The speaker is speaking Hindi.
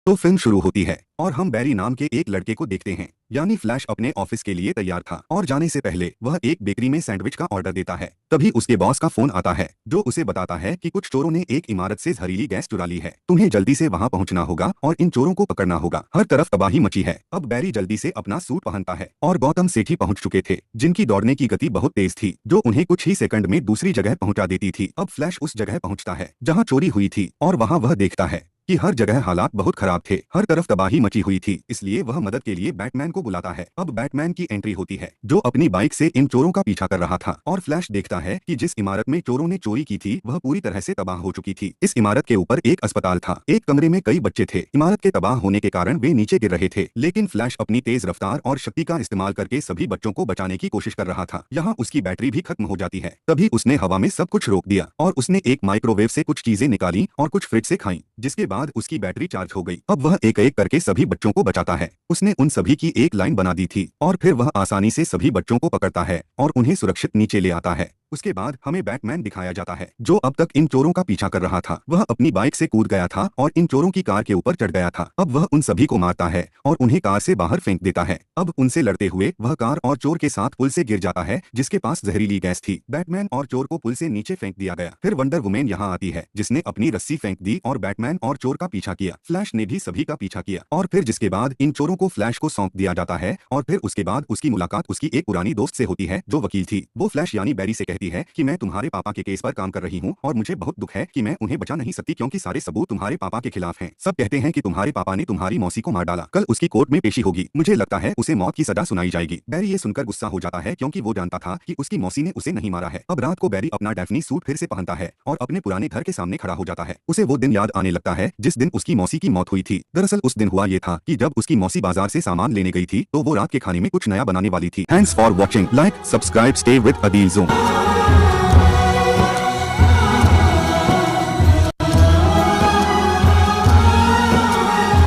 तो फिल्म शुरू होती है और हम बैरी नाम के एक लड़के को देखते हैं। यानी फ्लैश अपने ऑफिस के लिए तैयार था और जाने से पहले वह एक बेकरी में सैंडविच का ऑर्डर देता है। तभी उसके बॉस का फोन आता है जो उसे बताता है कि कुछ चोरों ने एक इमारत से जहरीली गैस चुरा ली है। तुम्हें जल्दी से वहां पहुंचना होगा और इन चोरों को पकड़ना होगा। हर तरफ तबाही मची है। अब बैरी जल्दी से अपना सूट पहनता है और गौतम सेठी पहुंच चुके थे जिनकी दौड़ने की गति बहुत तेज थी जो उन्हें कुछ ही सेकंड में दूसरी जगह पहुंचा देती थी। अब फ्लैश उस जगह पहुंचता है जहां चोरी हुई थी और वहां वह देखता है कि हर जगह हालात बहुत खराब थे। हर तरफ तबाही मची हुई थी, इसलिए वह मदद के लिए बैटमैन को बुलाता है। अब बैटमैन की एंट्री होती है जो अपनी बाइक से इन चोरों का पीछा कर रहा था और फ्लैश देखता है कि जिस इमारत में चोरों ने चोरी की थी वह पूरी तरह से तबाह हो चुकी थी। इस इमारत के ऊपर एक अस्पताल था। एक कमरे में कई बच्चे थे। इमारत के तबाह होने के कारण वे नीचे गिर रहे थे, लेकिन फ्लैश अपनी तेज रफ्तार और शक्ति का इस्तेमाल करके सभी बच्चों को बचाने की कोशिश कर रहा था। यहाँ उसकी बैटरी भी खत्म हो जाती है। तभी उसने हवा में सब कुछ रोक दिया और उसने एक माइक्रोवेव से कुछ चीजें निकाली और कुछ फ्रिज से खाई, जिसके बाद उसकी बैटरी चार्ज हो गई। अब वह एक एक करके सभी बच्चों को बचाता है। उसने उन सभी की एक लाइन बना दी थी और फिर वह आसानी से सभी बच्चों को पकड़ता है और उन्हें सुरक्षित नीचे ले आता है। उसके बाद हमें बैटमैन दिखाया जाता है जो अब तक इन चोरों का पीछा कर रहा था। वह अपनी बाइक से कूद गया था और इन चोरों की कार के ऊपर चढ़ गया था। अब वह उन सभी को मारता है और उन्हें कार से बाहर फेंक देता है। अब उनसे लड़ते हुए वह कार और चोर के साथ पुल से गिर जाता है जिसके पास जहरीली गैस थी। बैटमैन और चोर को पुल से नीचे फेंक दिया गया। फिर वंडर वुमेन यहाँ आती है जिसने अपनी रस्सी फेंक दी और बैटमैन और चोर का पीछा किया। फ्लैश ने भी सभी का पीछा किया और फिर जिसके बाद इन चोरों को फ्लैश को सौंप दिया जाता है और फिर उसके बाद उसकी मुलाकात उसकी एक पुरानी दोस्त से होती है जो वकील थी। वो फ्लैश यानी बैरी से कहती है कि मैं तुम्हारे पापा के केस पर काम कर रही हूँ और मुझे बहुत दुख है कि मैं उन्हें बचा नहीं सकती क्योंकि सारे सबूत तुम्हारे पापा के खिलाफ हैं। सब कहते हैं कि तुम्हारे पापा ने तुम्हारी मौसी को मार डाला। कल उसकी कोर्ट में पेशी होगी। मुझे लगता है उसे मौत की सजा सुनाई जाएगी। बैरी ये सुनकर गुस्सा हो जाता है क्योंकि वो जानता था कि उसकी मौसी ने उसे नहीं मारा है। अब रात को बैरी अपना डैफ्नी सूट फिर से पहनता है और अपने पुराने घर के सामने खड़ा हो जाता है। उसे वो दिन याद आने लगता है जिस दिन उसकी मौसी की मौत हुई थी। दरअसल उस दिन हुआ ये था कि जब उसकी मौसी बाजार से सामान लेने गई थी तो वो रात के खाने में कुछ नया बनाने वाली थी। Thanks for watching. Like, subscribe, stay with Adeel zone.